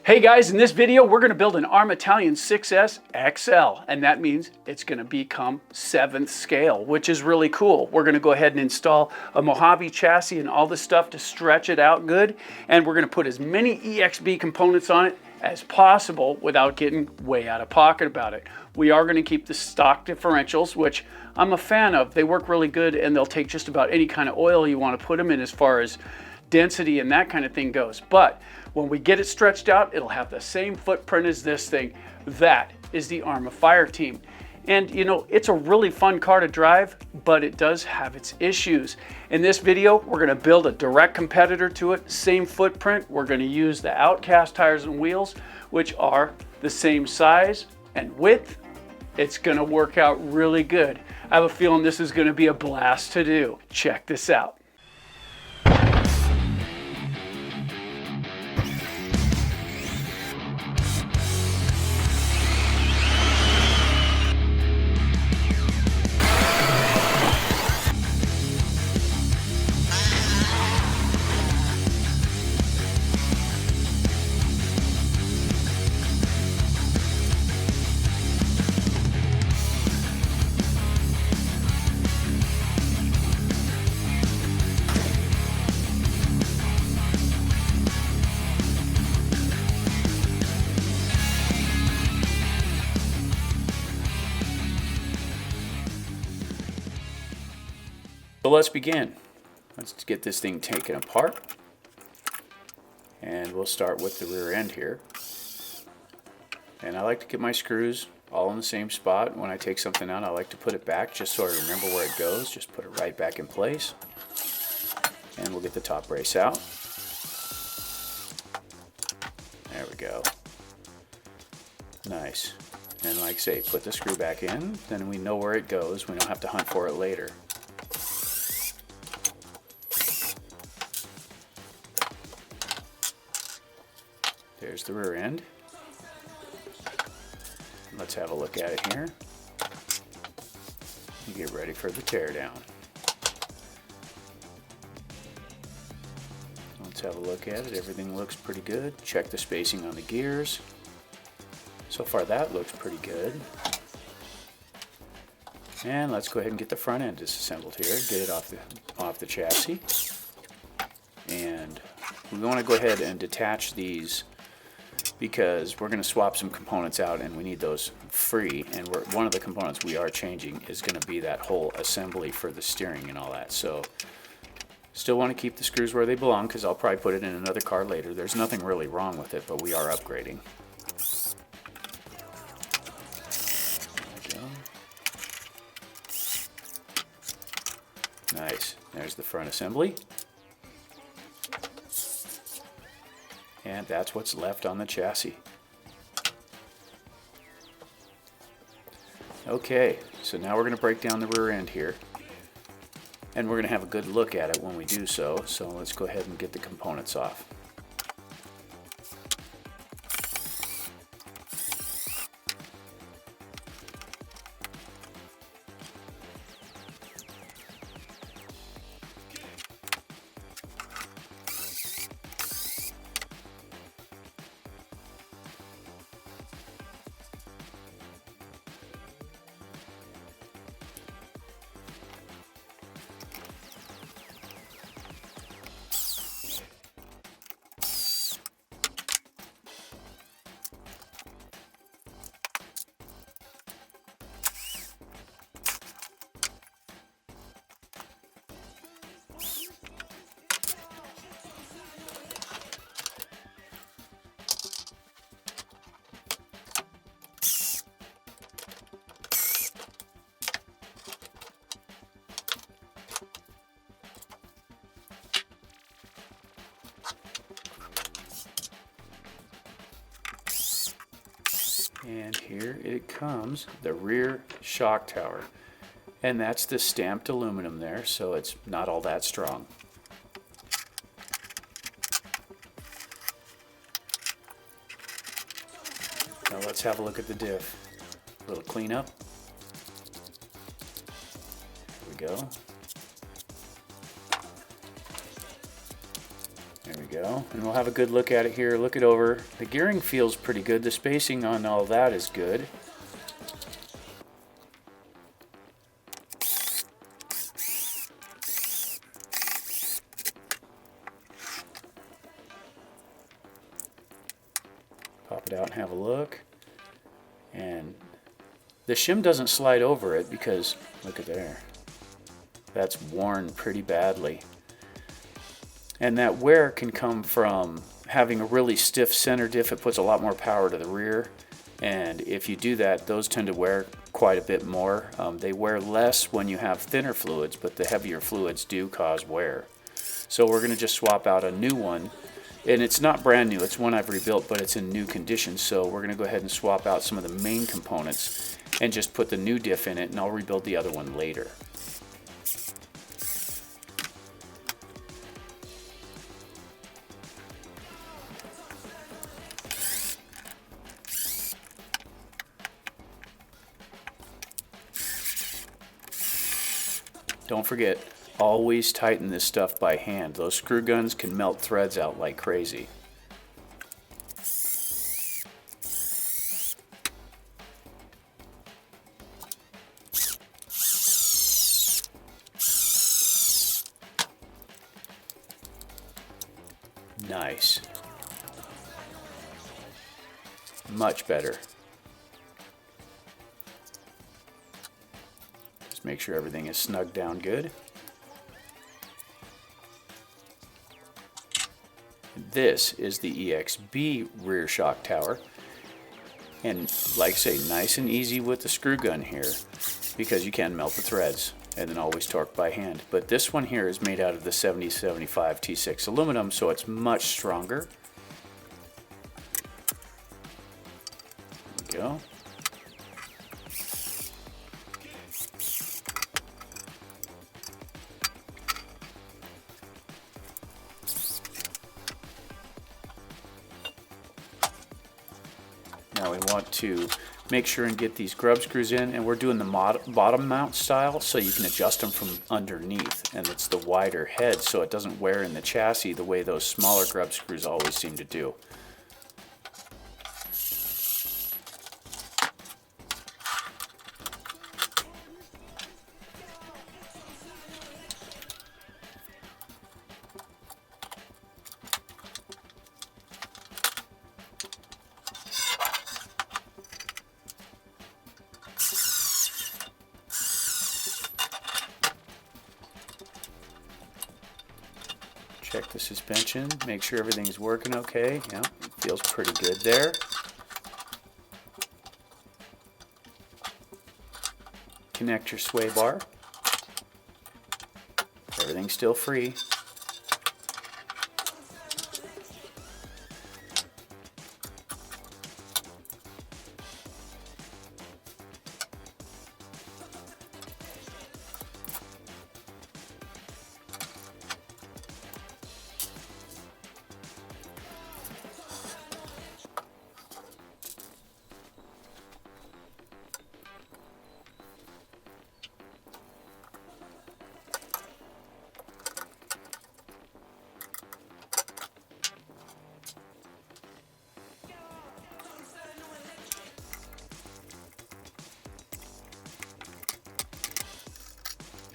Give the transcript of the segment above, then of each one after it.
Hey guys, in this video we're going to build an Arrma Talion XL, and that means it's going to become 7th scale, which is really cool. We're going to go ahead and install a Mojave chassis and all the stuff to stretch it out good, and we're going to put as many EXB components on it as possible without getting way out of pocket about it. We are going to keep the stock differentials, which I'm a fan of. They work really good and they'll take just about any kind of oil you want to put them in as far as density and that kind of thing goes. But when we get it stretched out, it'll have the same footprint as this thing. That is the Arrma Fire Team. And you know, it's a really fun car to drive, but it does have its issues. In this video, we're going to build a direct competitor to it, same footprint. We're going to use the Outcast tires and wheels, which are the same size and width. It's going to work out really good. I have a feeling this is going to be a blast to do. Check this out. So let's begin. Let's get this thing taken apart. And we'll start with the rear end here. And I like to get my screws all in the same spot. When I take something out, I like to put it back just so I remember where it goes. Just put it right back in place. And we'll get the top brace out. There we go. Nice. And like I say, put the screw back in. Then we know where it goes. We don't have to hunt for it later. There's the rear end. Let's have a look at it here. And get ready for the teardown. Let's have a look at it. Everything looks pretty good. Check the spacing on the gears. So far that looks pretty good. And let's go ahead and get the front end disassembled here. Get it off the chassis. And we want to go ahead and detach these because we're going to swap some components out and we need those free, and one of the components we are changing is going to be that whole assembly for the steering and all that. So still want to keep the screws where they belong because I'll probably put it in another car later. There's nothing really wrong with it, but we are upgrading. There we go. Nice. There's the front assembly. And that's what's left on the chassis. Okay, so now we're going to break down the rear end here. And we're going to have a good look at it when we do so. So let's go ahead and get the components off. And here it comes, the rear shock tower. And that's the stamped aluminum there, so it's not all that strong. Now let's have a look at the diff. A little cleanup. There we go. There we go. And we'll have a good look at it here. Look it over. The gearing feels pretty good. The spacing on all that is good. Pop it out and have a look. And the shim doesn't slide over it because, look at there. That's worn pretty badly. And that wear can come from having a really stiff center diff. It puts a lot more power to the rear. And if you do that, those tend to wear quite a bit more. They wear less when you have thinner fluids, but the heavier fluids do cause wear. So we're going to just swap out a new one. And it's not brand new, it's one I've rebuilt, but it's in new condition. So we're going to go ahead and swap out some of the main components and just put the new diff in it, and I'll rebuild the other one later. Don't forget, always tighten this stuff by hand. Those screw guns can melt threads out like crazy. Nice. Much better. Just make sure everything is snugged down good. This is the EXB rear shock tower, and like I say, nice and easy with the screw gun here because you can melt the threads and then always torque by hand. But this one here is made out of the 7075 T6 aluminum, so it's much stronger. There we go. Now we want to make sure and get these grub screws in, and we're doing the bottom mount style so you can adjust them from underneath, and it's the wider head so it doesn't wear in the chassis the way those smaller grub screws always seem to do. Check the suspension, make sure everything's working okay. Yeah, it feels pretty good there. Connect your sway bar. Everything's still free.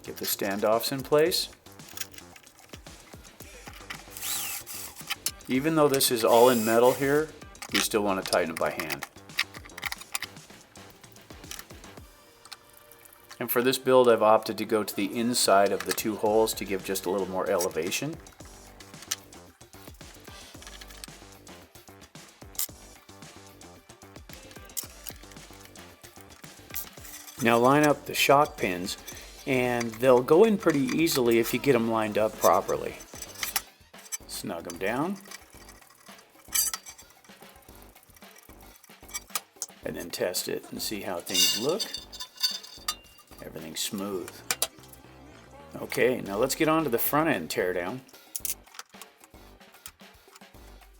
Get the standoffs in place. Even though this is all in metal here, you still want to tighten it by hand. And for this build, I've opted to go to the inside of the two holes to give just a little more elevation. Now line up the shock pins, and they'll go in pretty easily if you get them lined up properly. Snug them down. And then test it and see how things look. Everything's smooth. Okay, now let's get on to the front end teardown.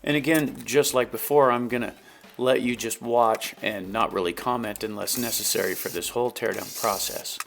And again, just like before, I'm gonna let you just watch and not really comment unless necessary for this whole teardown process.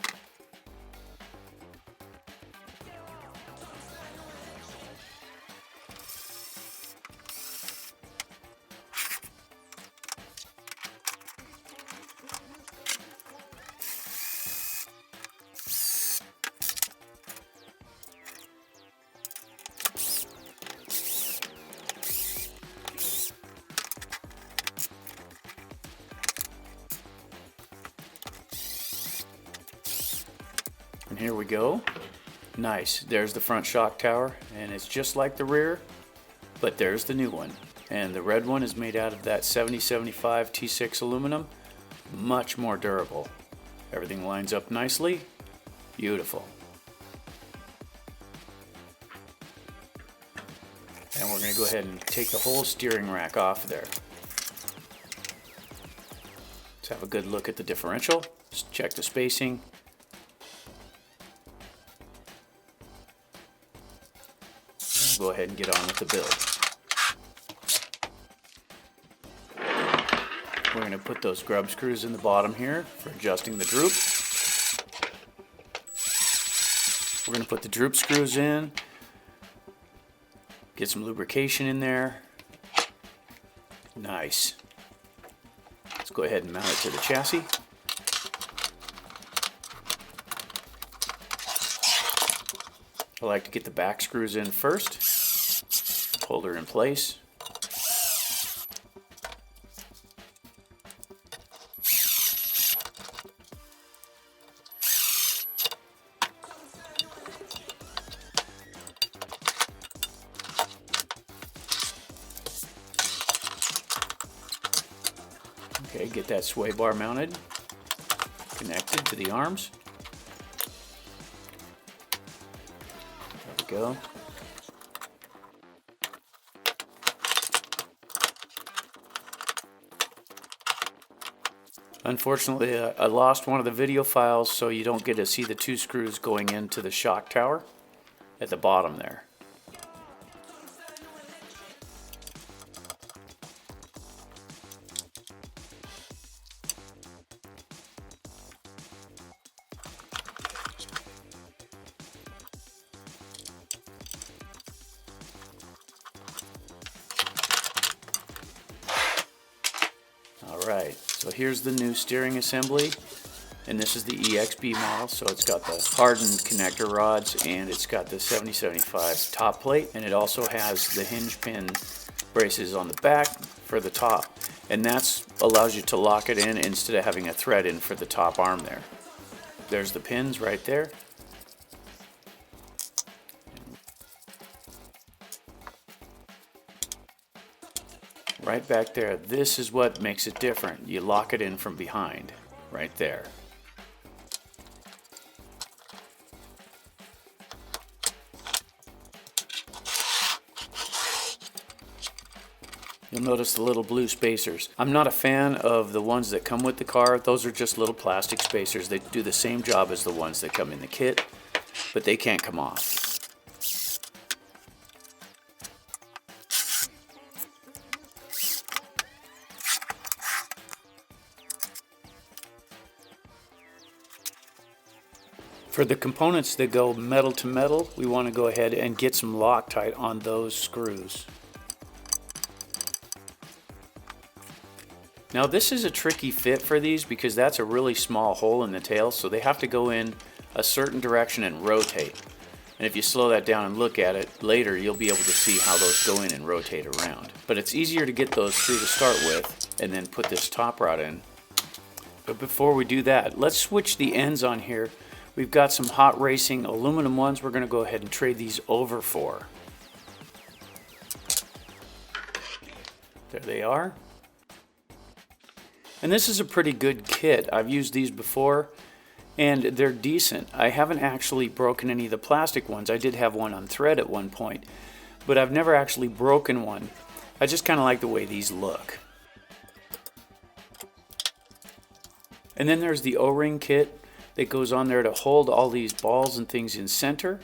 And here we go. Nice. There's the front shock tower, and it's just like the rear, but there's the new one. And the red one is made out of that 7075 T6 aluminum. Much more durable. Everything lines up nicely. Beautiful. And we're going to go ahead and take the whole steering rack off there. Let's have a good look at the differential. Just check the spacing. And go ahead and get on with the build. We're going to put those grub screws in the bottom here for adjusting the droop. We're going to put the droop screws in. Get some lubrication in there. Nice. Let's go ahead and mount it to the chassis. I like to get the back screws in first. Hold her in place. Okay, get that sway bar mounted, connected to the arms. There we go. Unfortunately, I lost one of the video files, so you don't get to see the two screws going into the shock tower at the bottom there. Alright, so here's the new steering assembly, and this is the EXB model, so it's got the hardened connector rods and it's got the 7075 top plate, and it also has the hinge pin braces on the back for the top, and that allows you to lock it in instead of having a thread in for the top arm there. There's the pins right there. Right back there, this is what makes it different. You lock it in from behind, right there. You'll notice the little blue spacers. I'm not a fan of the ones that come with the car. Those are just little plastic spacers. They do the same job as the ones that come in the kit, but they can't come off. For the components that go metal to metal, we want to go ahead and get some Loctite on those screws. Now this is a tricky fit for these because that's a really small hole in the tail, so they have to go in a certain direction and rotate. And if you slow that down and look at it later, you'll be able to see how those go in and rotate around. But it's easier to get those through to start with and then put this top rod in. But before we do that, let's switch the ends on here. We've got some hot racing aluminum ones we're going to go ahead and trade these over for. There they are. And this is a pretty good kit. I've used these before and they're decent. I haven't actually broken any of the plastic ones. I did have one on thread at one point, but I've never actually broken one. I just kind of like the way these look. And then there's the O-ring kit that goes on there to hold all these balls and things in center.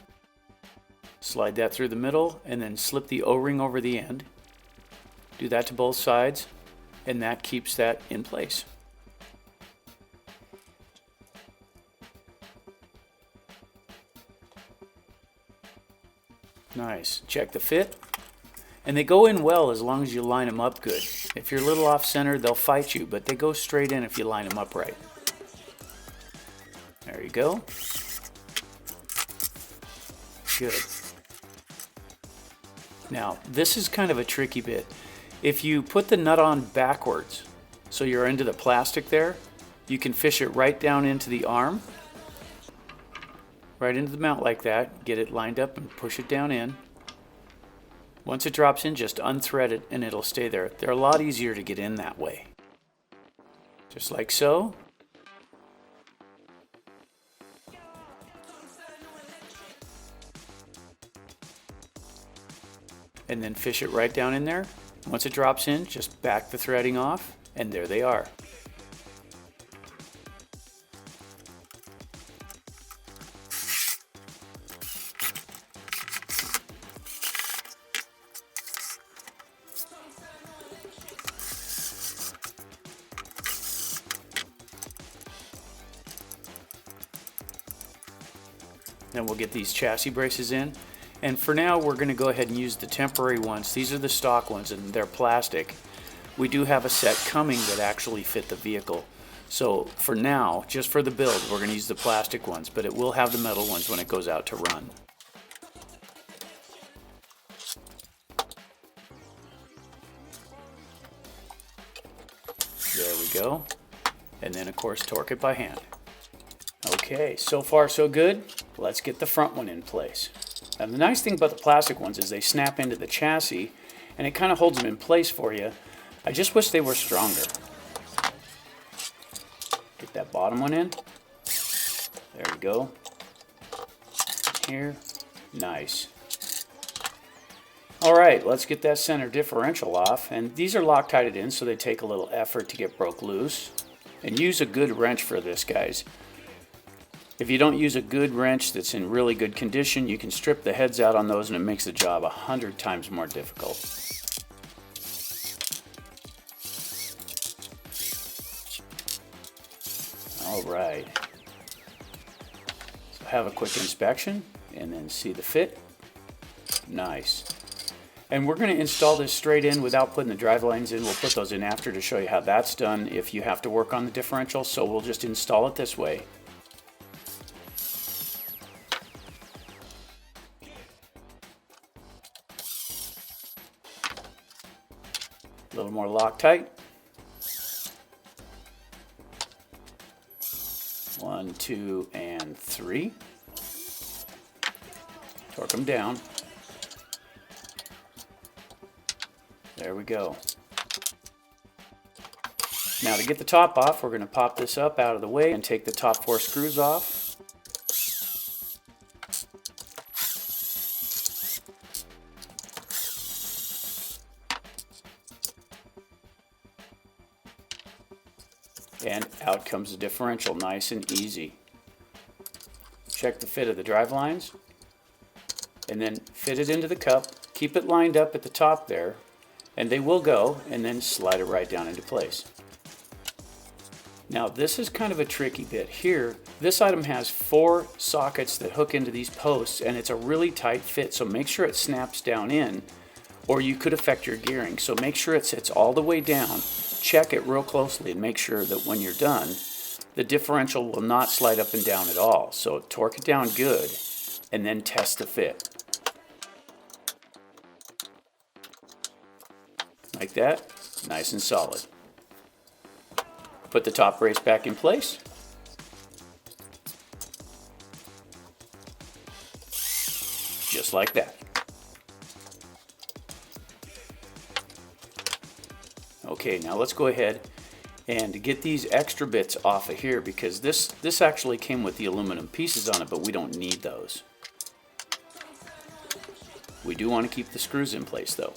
Slide that through the middle and then slip the O-ring over the end. Do that to both sides and that keeps that in place. Nice. Check the fit. And they go in well as long as you line them up good. If you're a little off center, they'll fight you, but they go straight in if you line them up right. There you go. Good. Now, this is kind of a tricky bit. If you put the nut on backwards, so you're into the plastic there, you can fish it right down into the arm. right into the mount like that. Get it lined up and push it down in. Once it drops in, just unthread it and it'll stay there. They're a lot easier to get in that way. Just like so. And then fish it right down in there. Once it drops in, just back the threading off, and there they are. Then we'll get these chassis braces in. And for now, we're going to go ahead and use the temporary ones. These are the stock ones, and they're plastic. We do have a set coming that actually fit the vehicle. So for now, just for the build, we're going to use the plastic ones, but it will have the metal ones when it goes out to run. There we go. And then, of course, torque it by hand. Okay, so far so good. Let's get the front one in place. Now the nice thing about the plastic ones is they snap into the chassis and it kind of holds them in place for you. I just wish they were stronger. Get that bottom one in. There we go. Here. Nice. Alright, let's get that center differential off. And these are Loctited in, so they take a little effort to get broke loose. And use a good wrench for this, guys. If you don't use a good wrench that's in really good condition, you can strip the heads out on those and it makes the job 100 times more difficult. Alright. So have a quick inspection and then see the fit. Nice. And we're going to install this straight in without putting the drive lines in. We'll put those in after to show you how that's done if you have to work on the differential. So we'll just install it this way. A little more Loctite. 1, 2, and 3. Torque them down. There we go. Now to get the top off, we're going to pop this up out of the way and take the top 4 screws off. And out comes the differential, nice and easy. Check the fit of the drive lines, and then fit it into the cup. Keep it lined up at the top there, and they will go, and then slide it right down into place. Now this is kind of a tricky bit here. This item has 4 sockets that hook into these posts, and it's a really tight fit, so make sure it snaps down in, or you could affect your gearing. So make sure it sits all the way down. Check it real closely and make sure that when you're done, the differential will not slide up and down at all. So torque it down good and then test the fit. Like that, nice and solid. Put the top brace back in place. Just like that. Okay, now let's go ahead and get these extra bits off of here because this actually came with the aluminum pieces on it, but we don't need those. We do want to keep the screws in place though.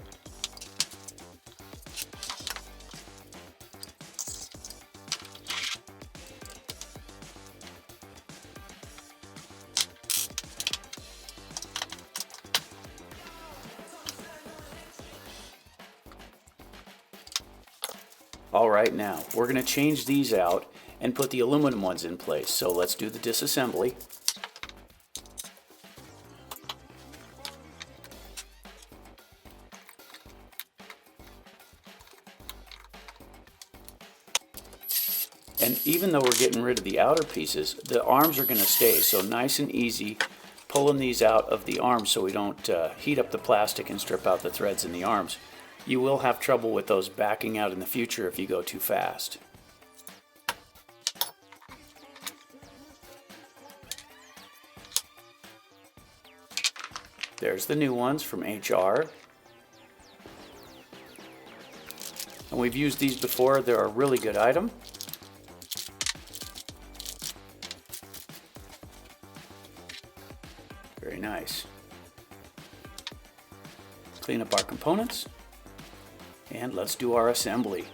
Alright, now we're going to change these out and put the aluminum ones in place. So let's do the disassembly. And even though we're getting rid of the outer pieces, the arms are going to stay. So nice and easy pulling these out of the arms so we don't heat up the plastic and strip out the threads in the arms. You will have trouble with those backing out in the future if you go too fast. There's the new ones from HR. And we've used these before. They're a really good item. Very nice. Clean up our components. And let's do our assembly.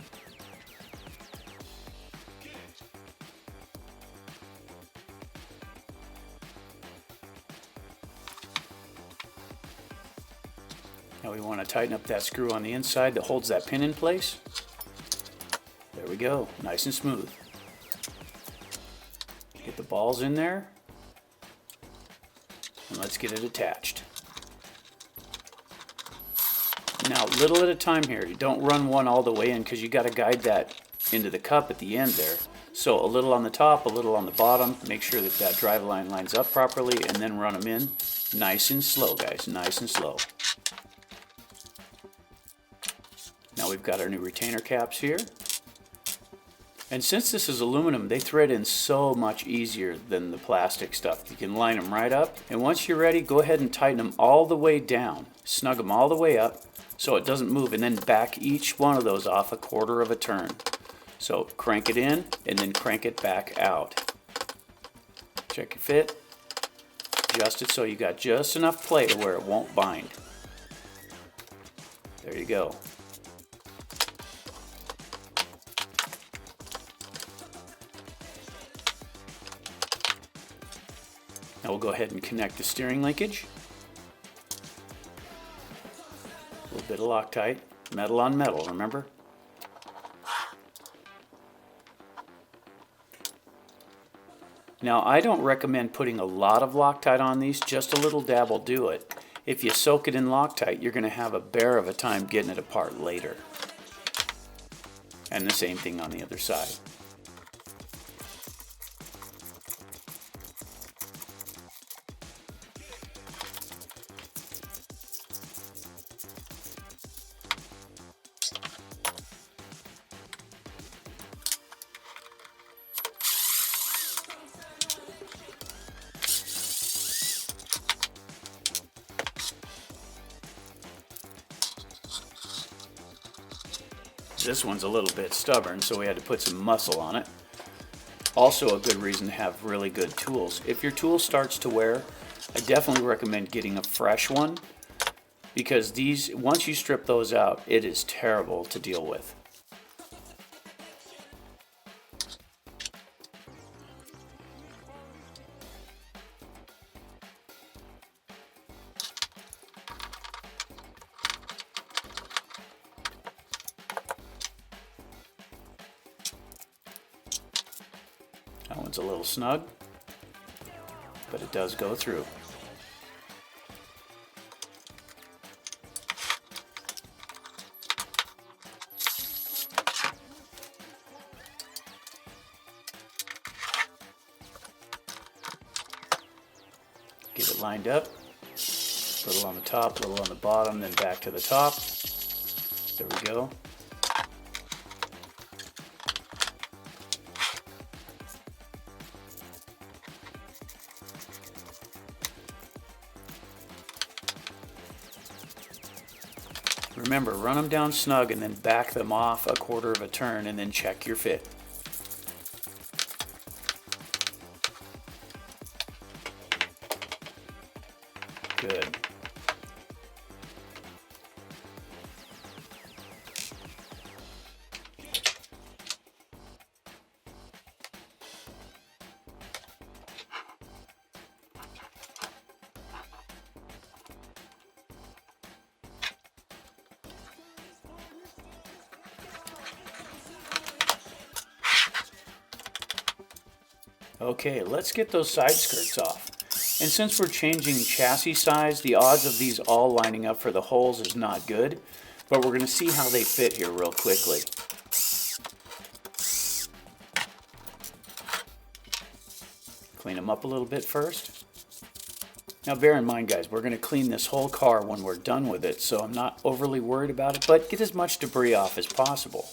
Now we want to tighten up that screw on the inside that holds that pin in place. There we go, nice and smooth. Get the balls in there, and let's get it attached. Now, little at a time here. You don't run one all the way in because you got to guide that into the cup at the end there. So a little on the top, a little on the bottom. Make sure that that drive line lines up properly, and then run them in nice and slow, guys, nice and slow. Now we've got our new retainer caps here. And since this is aluminum, they thread in so much easier than the plastic stuff. You can line them right up. And once you're ready, go ahead and tighten them all the way down. Snug them all the way up so it doesn't move. And then back each one of those off a quarter of a turn. So crank it in and then crank it back out. Check your fit. Adjust it so you got just enough play to where it won't bind. There you go. Now we'll go ahead and connect the steering linkage. A little bit of Loctite, metal on metal, remember? Now I don't recommend putting a lot of Loctite on these, just a little dab will do it. If you soak it in Loctite, you're going to have a bear of a time getting it apart later. And the same thing on the other side. This one's a little bit stubborn, so we had to put some muscle on it. Also a good reason to have really good tools. If your tool starts to wear, I definitely recommend getting a fresh one, because these, once you strip those out, it is terrible to deal with. That one's a little snug, but it does go through. Get it lined up, a little on the top, a little on the bottom, then back to the top. There we go. Remember, run them down snug and then back them off a quarter of a turn and then check your fit. Good. Okay, let's get those side skirts off. And since we're changing chassis size, the odds of these all lining up for the holes is not good, but we're going to see how they fit here real quickly. Clean them up a little bit first. Now bear in mind, guys, we're going to clean this whole car when we're done with it, so I'm not overly worried about it, but get as much debris off as possible.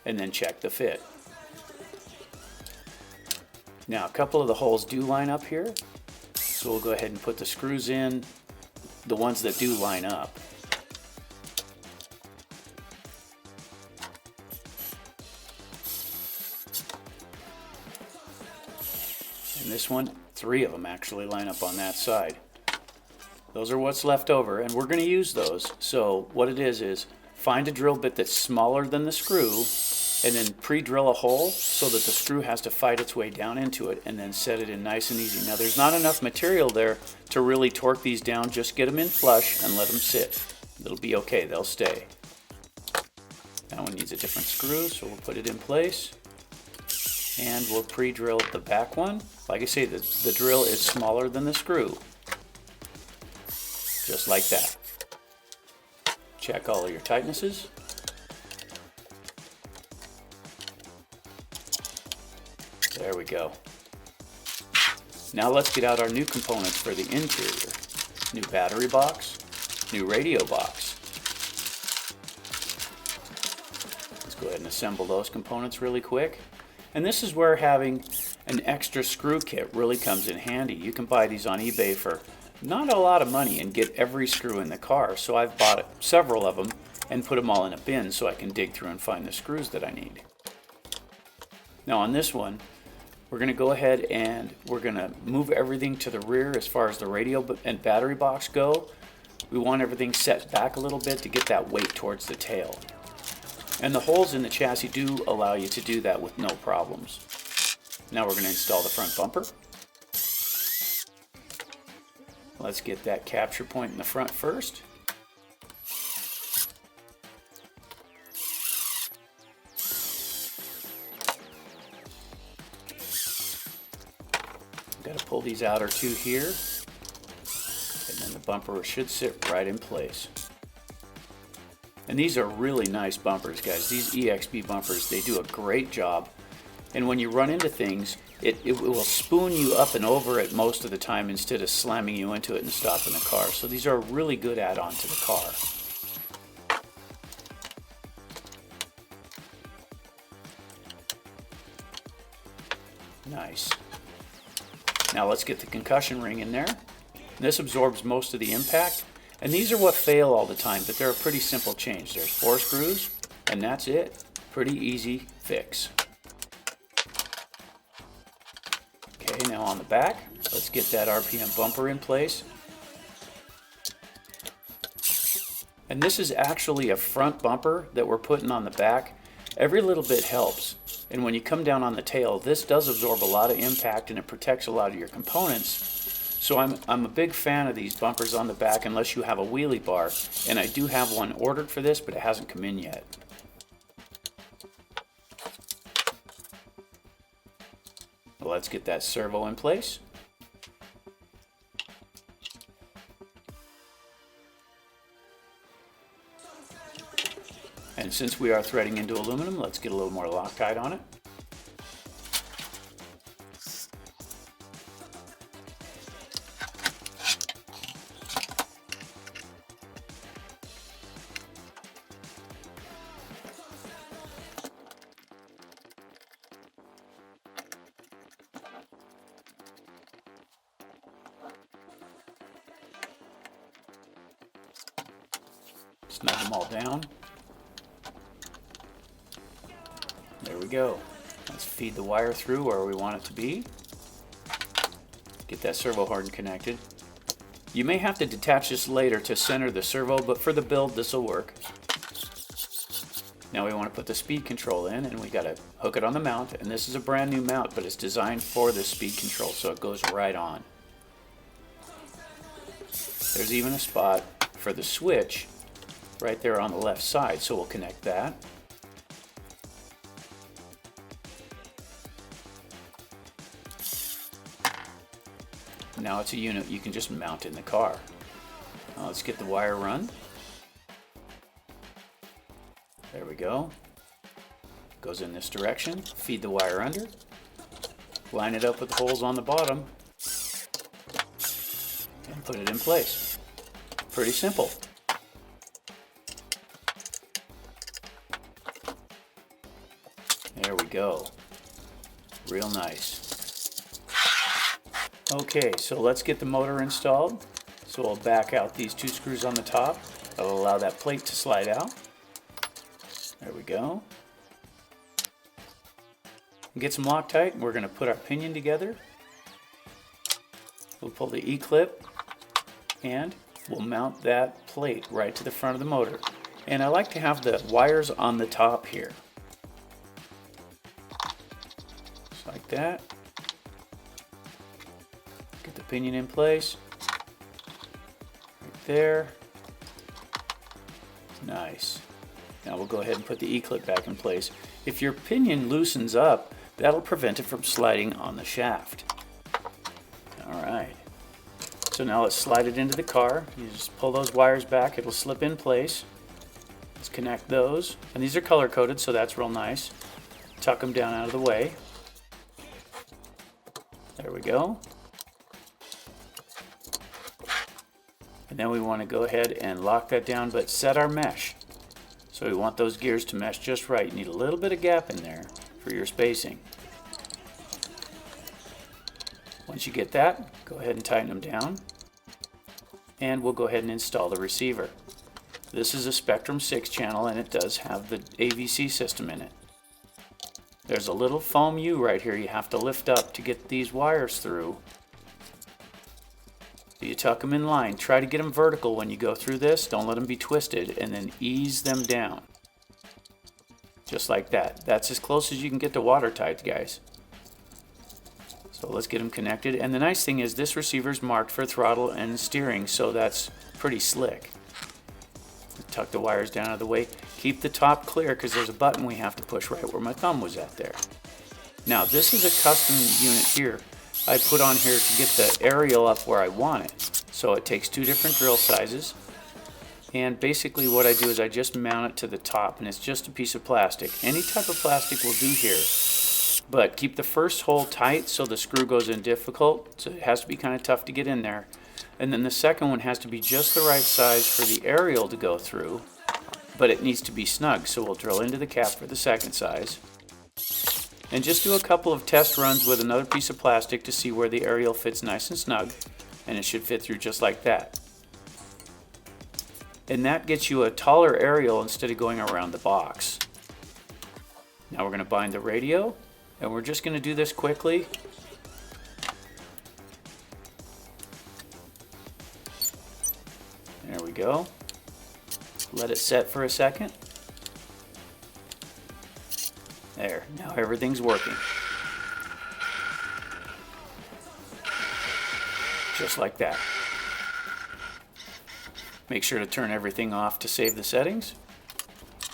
And then check the fit. Now a couple of the holes do line up here, So we'll go ahead and put the screws in, the ones that do line up. And this one, 3 of them actually line up on that side. Those are what's left over, and we're going to use those. So what it is find a drill bit that's smaller than the screw, and then pre-drill a hole so that the screw has to fight its way down into it, and then set it in nice and easy. Now there's not enough material there to really torque these down. Just get them in flush and let them sit. It'll be okay, they'll stay. That one needs a different screw, so we'll put it in place. And we'll pre-drill the back one. Like I say, the drill is smaller than the screw. Just like that. Check all of your tightnesses. There we go. Now let's get out our new components for the interior. New battery box, new radio box. Let's go ahead and assemble those components really quick. And this is where having an extra screw kit really comes in handy. You can buy these on eBay for not a lot of money and get every screw in the car. So I've bought several of them and put them all in a bin so I can dig through and find the screws that I need. Now on this one, we're going to go ahead and we're going to move everything to the rear as far as the radio and battery box go. We want everything set back a little bit to get that weight towards the tail. And the holes in the chassis do allow you to do that with no problems. Now we're going to install the front bumper. Let's get that capture point in the front first. Got to pull these outer 2 here, and then the bumper should sit right in place. And these are really nice bumpers, guys. These EXP bumpers, they do a great job. And when you run into things, it will spoon you up and over it most of the time instead of slamming you into it and stopping the car. So these are a really good add-on to the car. Nice. Now let's get the concussion ring in there. This absorbs most of the impact. And these are what fail all the time, but they're a pretty simple change. There's 4 screws, and that's it. Pretty easy fix. Okay, now on the back, let's get that RPM bumper in place. And this is actually a front bumper that we're putting on the back. Every little bit helps. And when you come down on the tail, this does absorb a lot of impact and it protects a lot of your components. So I'm a big fan of these bumpers on the back unless you have a wheelie bar. And I do have one ordered for this, but it hasn't come in yet. Let's get that servo in place. And since we are threading into aluminum, let's get a little more Loctite on it. Snug them all down. There we go. Let's feed the wire through where we want it to be. Get that servo harden connected. You may have to detach this later to center the servo, but for the build this will work. Now we want to put the speed control in, and we got to hook it on the mount. And this is a brand new mount, but it's designed for this speed control, so it goes right on. There's even a spot for the switch right there on the left side, so we'll connect that. Now it's a unit you can just mount in the car. Now let's get the wire run. There we go. Goes in this direction. Feed the wire under. Line it up with the holes on the bottom. And put it in place. Pretty simple. There we go. Real nice. Okay, so let's get the motor installed. So we'll back out these 2 screws on the top. That'll allow that plate to slide out. There we go. Get some Loctite. We're going to put our pinion together. We'll pull the E-clip and we'll mount that plate right to the front of the motor. And I like to have the wires on the top here. Just like that. Get the pinion in place. Right there. Nice. Now we'll go ahead and put the E-clip back in place. If your pinion loosens up, that'll prevent it from sliding on the shaft. Alright. So now let's slide it into the car. You just pull those wires back, it'll slip in place. Let's connect those. And these are color coded, so that's real nice. Tuck them down out of the way. There we go. And then we want to go ahead and lock that down, but set our mesh. So we want those gears to mesh just right. You need a little bit of gap in there for your spacing. Once you get that, go ahead and tighten them down. And we'll go ahead and install the receiver. This is a Spectrum 6 channel and it does have the AVC system in it. There's a little foam U right here you have to lift up to get these wires through. So you tuck them in line. Try to get them vertical when you go through this. Don't let them be twisted, and then ease them down. Just like that. That's as close as you can get to watertight, guys. So let's get them connected. And the nice thing is this receiver is marked for throttle and steering, so that's pretty slick. Tuck the wires down out of the way. Keep the top clear because there's a button we have to push right where my thumb was at there. Now this is a custom unit here I put on here to get the aerial up where I want it. So it takes 2 different drill sizes. And basically what I do is I just mount it to the top, and it's just a piece of plastic. Any type of plastic will do here. But keep the first hole tight so the screw goes in difficult. So it has to be kind of tough to get in there. And then the second one has to be just the right size for the aerial to go through. But it needs to be snug, so we'll drill into the cap for the second size. And just do a couple of test runs with another piece of plastic to see where the aerial fits nice and snug. And it should fit through just like that. And that gets you a taller aerial instead of going around the box. Now we're going to bind the radio, and we're just going to do this quickly. There we go. Let it set for a second. There, now everything's working. Just like that. Make sure to turn everything off to save the settings.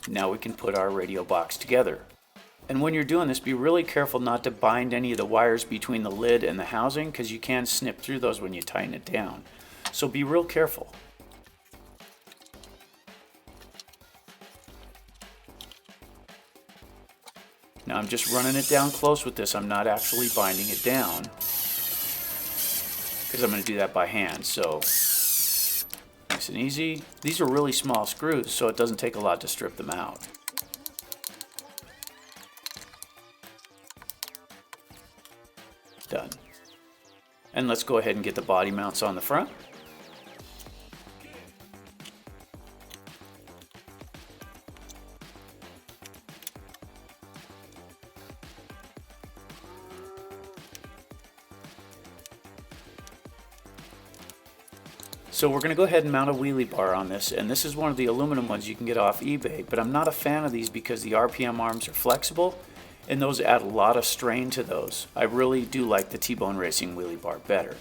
Now we can put our radio box together. And when you're doing this, be really careful not to bind any of the wires between the lid and the housing, because you can snip through those when you tighten it down. So be real careful. Now I'm just running it down close with this. I'm not actually binding it down, because I'm going to do that by hand. So nice and easy. These are really small screws, so it doesn't take a lot to strip them out. Done. And let's go ahead and get the body mounts on the front. So we're going to go ahead and mount a wheelie bar on this, and this is one of the aluminum ones you can get off eBay, but I'm not a fan of these because the RPM arms are flexible, and those add a lot of strain to those. I really do like the T-Bone Racing wheelie bar better.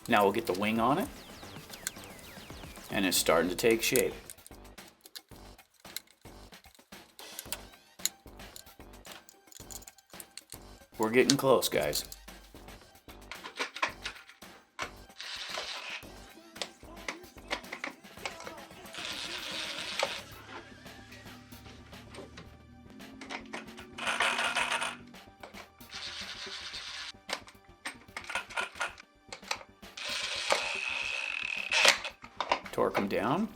Now we'll get the wing on it, and it's starting to take shape. We're getting close, guys. Torque them down.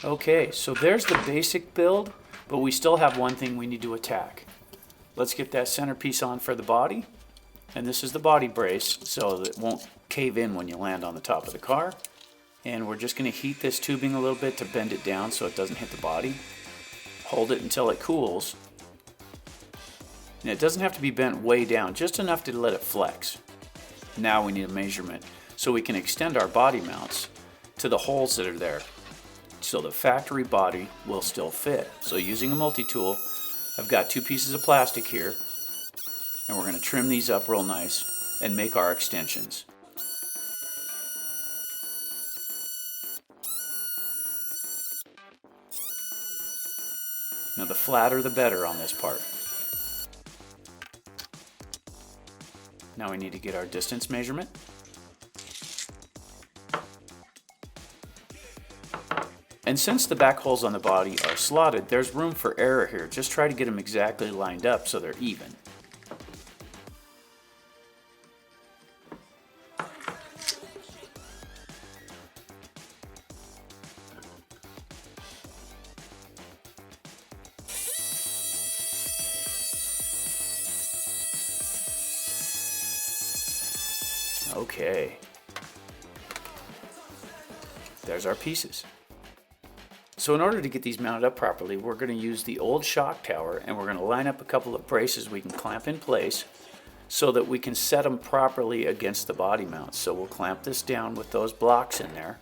Okay, so there's the basic build. But we still have one thing we need to attack. Let's get that centerpiece on for the body. And this is the body brace, so that it won't cave in when you land on the top of the car. And we're just going to heat this tubing a little bit to bend it down so it doesn't hit the body. Hold it until it cools. And it doesn't have to be bent way down, just enough to let it flex. Now we need a measurement so we can extend our body mounts to the holes that are there, so the factory body will still fit. So using a multi-tool, I've got 2 pieces of plastic here, and we're going to trim these up real nice and make our extensions. Now the flatter the better on this part. Now we need to get our distance measurement. And since the back holes on the body are slotted, there's room for error here. Just try to get them exactly lined up so they're even. Okay. There's our pieces. So in order to get these mounted up properly, we're going to use the old shock tower, and we're going to line up a couple of braces we can clamp in place so that we can set them properly against the body mounts. So we'll clamp this down with those blocks in there.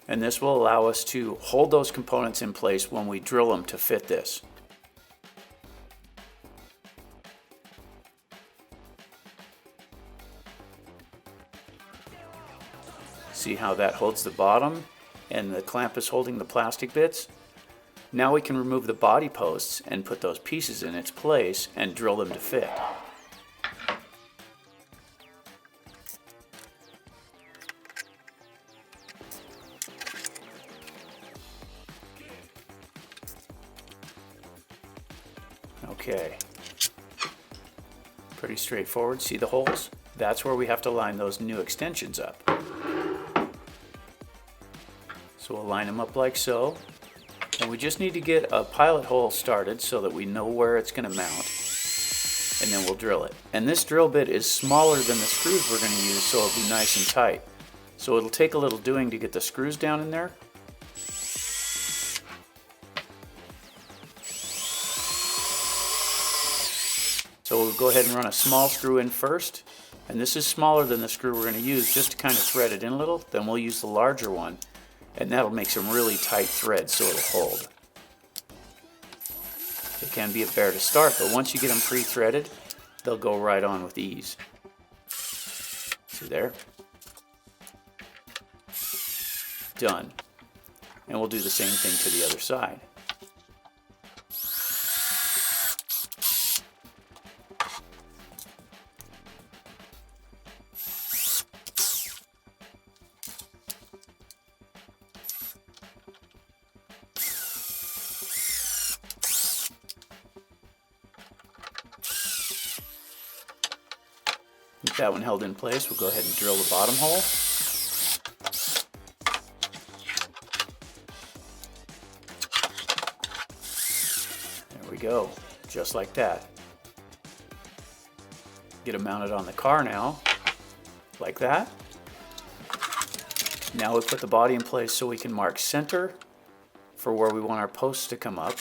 And this will allow us to hold those components in place when we drill them to fit this. See how that holds the bottom and the clamp is holding the plastic bits? Now we can remove the body posts and put those pieces in its place and drill them to fit. Okay. Pretty straightforward. See the holes? That's where we have to line those new extensions up. So we'll line them up like so, and we just need to get a pilot hole started so that we know where it's going to mount, and then we'll drill it. And this drill bit is smaller than the screws we're going to use, so it'll be nice and tight. So it'll take a little doing to get the screws down in there. So we'll go ahead and run a small screw in first, and this is smaller than the screw we're going to use just to kind of thread it in a little. Then we'll use the larger one, and that'll make some really tight threads so it'll hold. It can be a bear to start, but once you get them pre-threaded, they'll go right on with ease. See there? Done. And we'll do the same thing to the other side. With that one held in place, we'll go ahead and drill the bottom hole. There we go, just like that. Get it mounted on the car now, like that. Now we put the body in place so we can mark center for where we want our posts to come up.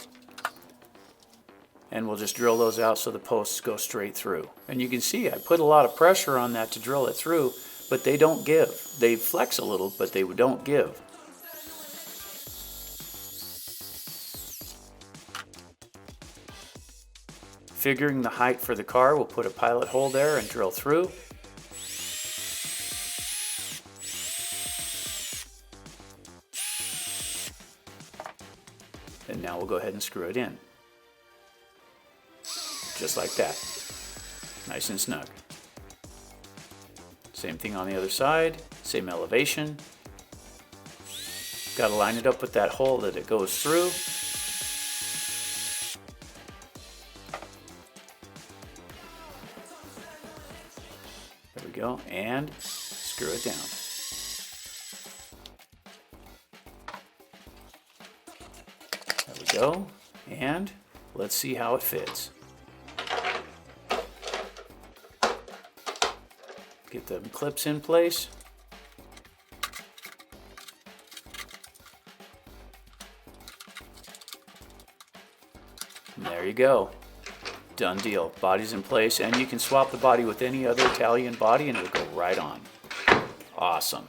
And we'll just drill those out so the posts go straight through. And you can see I put a lot of pressure on that to drill it through, but they don't give. They flex a little, but they don't give. Figuring the height for the car, we'll put a pilot hole there and drill through. And now we'll go ahead and screw it in. Just like that. Nice and snug. Same thing on the other side, same elevation. Got to line it up with that hole that it goes through. There we go, and screw it down. There we go. And let's see how it fits. Get the clips in place. And there you go. Done deal. Body's in place, and you can swap the body with any other Talion body and it'll go right on. Awesome.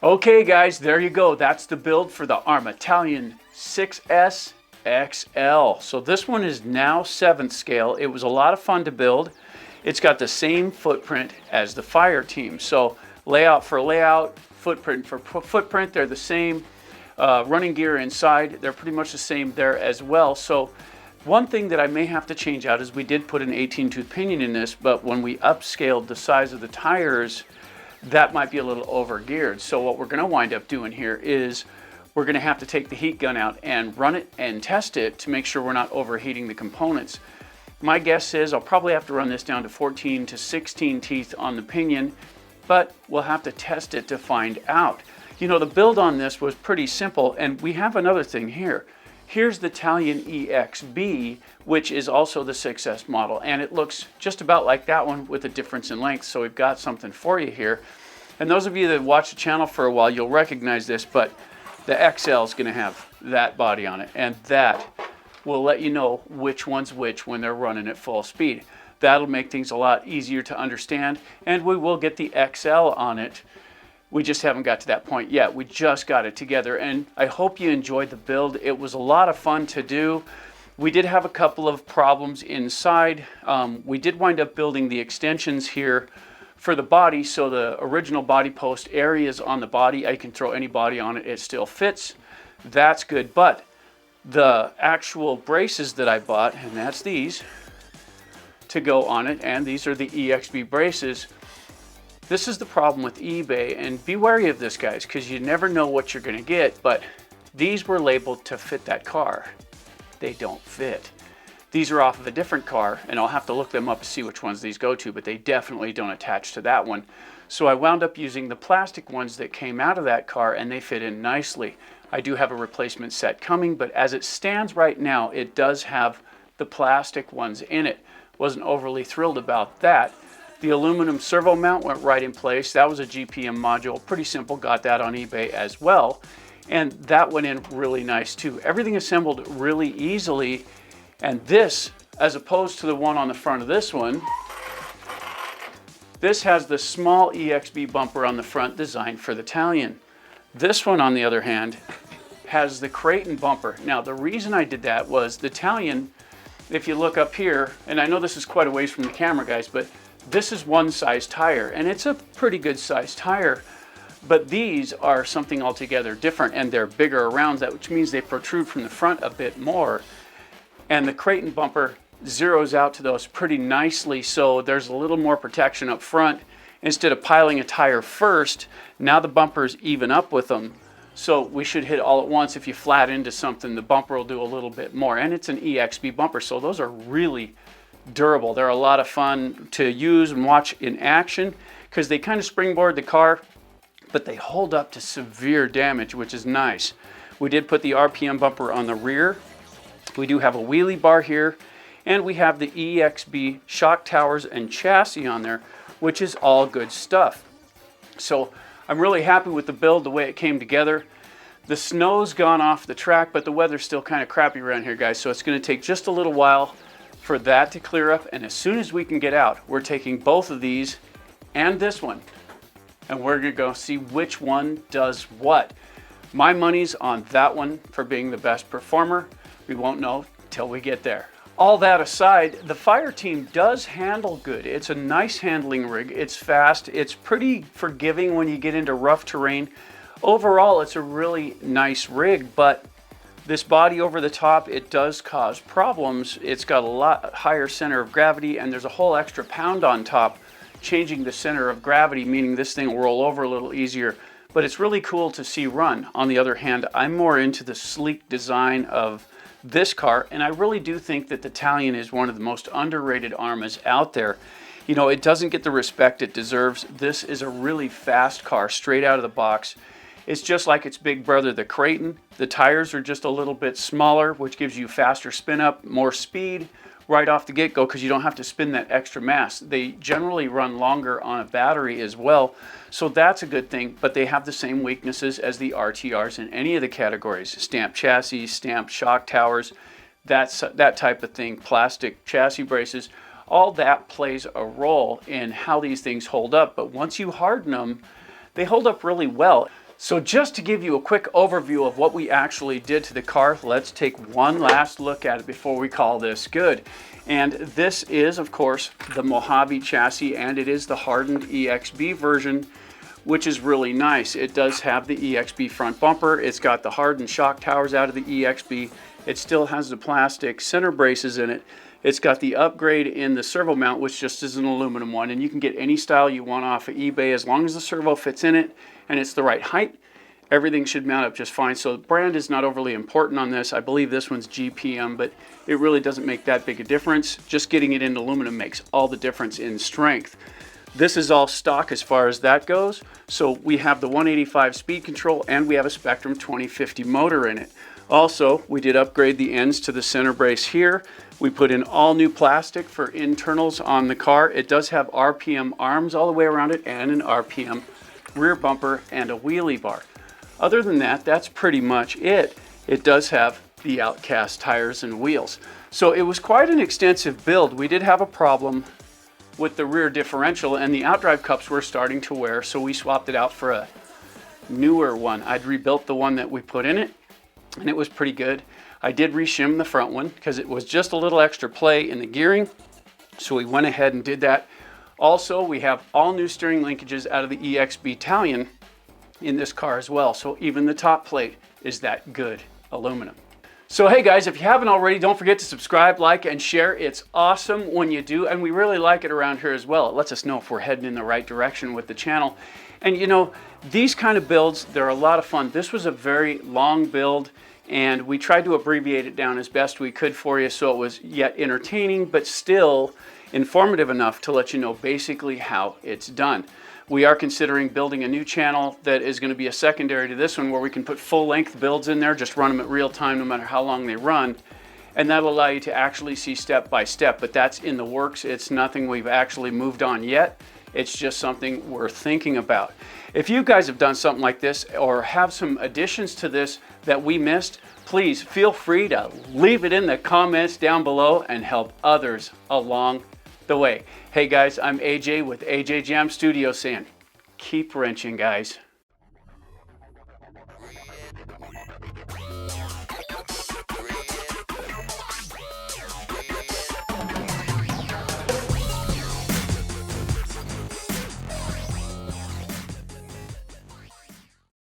Okay guys, there you go. That's the build for the Arrma Talion 6S XL. So this one is now 7th scale. It was a lot of fun to build. It's got the same footprint as the Fire Team. So layout for layout, footprint for footprint, they're the same. Running gear inside, they're pretty much the same there as well. So one thing that I may have to change out is we did put an 18-tooth pinion in this, but when we upscaled the size of the tires, that might be a little over geared. So what we're gonna wind up doing here is we're gonna have to take the heat gun out and run it and test it to make sure we're not overheating the components. My guess is I'll probably have to run this down to 14 to 16 teeth on the pinion, but we'll have to test it to find out. You know, the build on this was pretty simple, and we have another thing here. Here's the Talion EXB, which is also the 6S model, and it looks just about like that one with a difference in length, so we've got something for you here. And those of you that watch the channel for a while, you'll recognize this, but the XL is going to have that body on it, and that will let you know which one's which when they're running at full speed. That'll make things a lot easier to understand, and we will get the XL on it. We just haven't got to that point yet. We just got it together, and I hope you enjoyed the build. It was a lot of fun to do. We did have a couple of problems inside. We did wind up building the extensions here for the body, so the original body post areas on the body, I can throw any body on it, it still fits. That's good, but the actual braces that I bought, and that's these, to go on it, and these are the EXB braces. This is the problem with eBay, and be wary of this, guys, because you never know what you're going to get, but these were labeled to fit that car. They don't fit. These are off of a different car, and I'll have to look them up to see which ones these go to, but they definitely don't attach to that one. So I wound up using the plastic ones that came out of that car, and they fit in nicely. I do have a replacement set coming, but as it stands right now, it does have the plastic ones in it. Wasn't overly thrilled about that. The aluminum servo mount went right in place. That was a GPM module, pretty simple, got that on eBay as well. And that went in really nice too. Everything assembled really easily. And this, as opposed to the one on the front of this one, this has the small EXB bumper on the front designed for the Talion. This one, on the other hand, has the Kraton bumper. Now, the reason I did that was the Talion, if you look up here, and I know this is quite a ways from the camera, guys, but this is one size tire, and it's a pretty good size tire, but these are something altogether different, and they're bigger around that, which means they protrude from the front a bit more. And the Kraton bumper zeroes out to those pretty nicely, so there's a little more protection up front. Instead of piling a tire first, now the bumpers even up with them. So we should hit all at once. If you flat into something, the bumper will do a little bit more, and it's an EXB bumper, so those are really durable. They're a lot of fun to use and watch in action because they kind of springboard the car, but they hold up to severe damage, which is nice. We did put the RPM bumper on the rear. We do have a wheelie bar here, and we have the EXB shock towers and chassis on there, which is all good stuff. So I'm really happy with the build, the way it came together. The snow's gone off the track, but the weather's still kind of crappy around here, guys, so it's going to take just a little while for that to clear up, and as soon as we can get out, we're taking both of these and this one, and we're gonna go see which one does what. My money's on that one for being the best performer. We won't know till we get there. All that aside, the Fire Team does handle good. It's a nice handling rig. It's fast. It's pretty forgiving when you get into rough terrain. Overall, it's a really nice rig, but this body over the top, it does cause problems. It's got a lot higher center of gravity, and there's a whole extra pound on top, changing the center of gravity, meaning this thing will roll over a little easier. But it's really cool to see run. On the other hand, I'm more into the sleek design of this car, and I really do think that the Talion is one of the most underrated Arrmas out there. You know, it doesn't get the respect it deserves. This is a really fast car straight out of the box. It's just like its big brother, the Kraton. The tires are just a little bit smaller, which gives you faster spin up, more speed right off the get-go because you don't have to spin that extra mass. They generally run longer on a battery as well, so that's a good thing, but they have the same weaknesses as the RTRs in any of the categories. Stamped chassis, stamped shock towers, that type of thing, plastic chassis braces, all that plays a role in how these things hold up, but once you harden them, they hold up really well. So just to give you a quick overview of what we actually did to the car, let's take one last look at it before we call this good. And this is, of course, the Mojave chassis, and it is the hardened EXB version, which is really nice. It does have the EXB front bumper. It's got the hardened shock towers out of the EXB. It still has the plastic center braces in it. It's got the upgrade in the servo mount, which just is an aluminum one, and you can get any style you want off of eBay as long as the servo fits in it and it's the right height. Everything should mount up just fine. So the brand is not overly important on this. I believe this one's GPM, but it really doesn't make that big a difference. Just getting it in aluminum makes all the difference in strength. This is all stock as far as that goes. So we have the 185 speed control and we have a Spectrum 2050 motor in it. Also, we did upgrade the ends to the center brace here. We put in all new plastic for internals on the car. It does have RPM arms all the way around it and an RPM rear bumper and a wheelie bar. Other than that, that's pretty much it. It does have the outcast tires and wheels. So it was quite an extensive build. We did have a problem with the rear differential and the outdrive cups were starting to wear, so we swapped it out for a newer one. I'd rebuilt the one that we put in it and it was pretty good. I did reshim the front one because it was just a little extra play in the gearing, so we went ahead and did that. Also, we have all new steering linkages out of the EXB Talion in this car as well, so even the top plate is that good aluminum. So hey guys, if you haven't already, don't forget to subscribe, like, and share. It's awesome when you do, and we really like it around here as well. It lets us know if we're heading in the right direction with the channel. And you know, these kind of builds, they're a lot of fun. This was a very long build, and we tried to abbreviate it down as best we could for you so it was yet entertaining, but still informative enough to let you know basically how it's done. We are considering building a new channel that is going to be a secondary to this one where we can put full-length builds in there, just run them at real time no matter how long they run, and that'll allow you to actually see step by step, but that's in the works. It's nothing we've actually moved on yet. It's just something we're thinking about. If you guys have done something like this or have some additions to this that we missed, please feel free to leave it in the comments down below and help others along the way. Hey guys, I'm AJ with AJ Jam Studio saying, keep wrenching guys.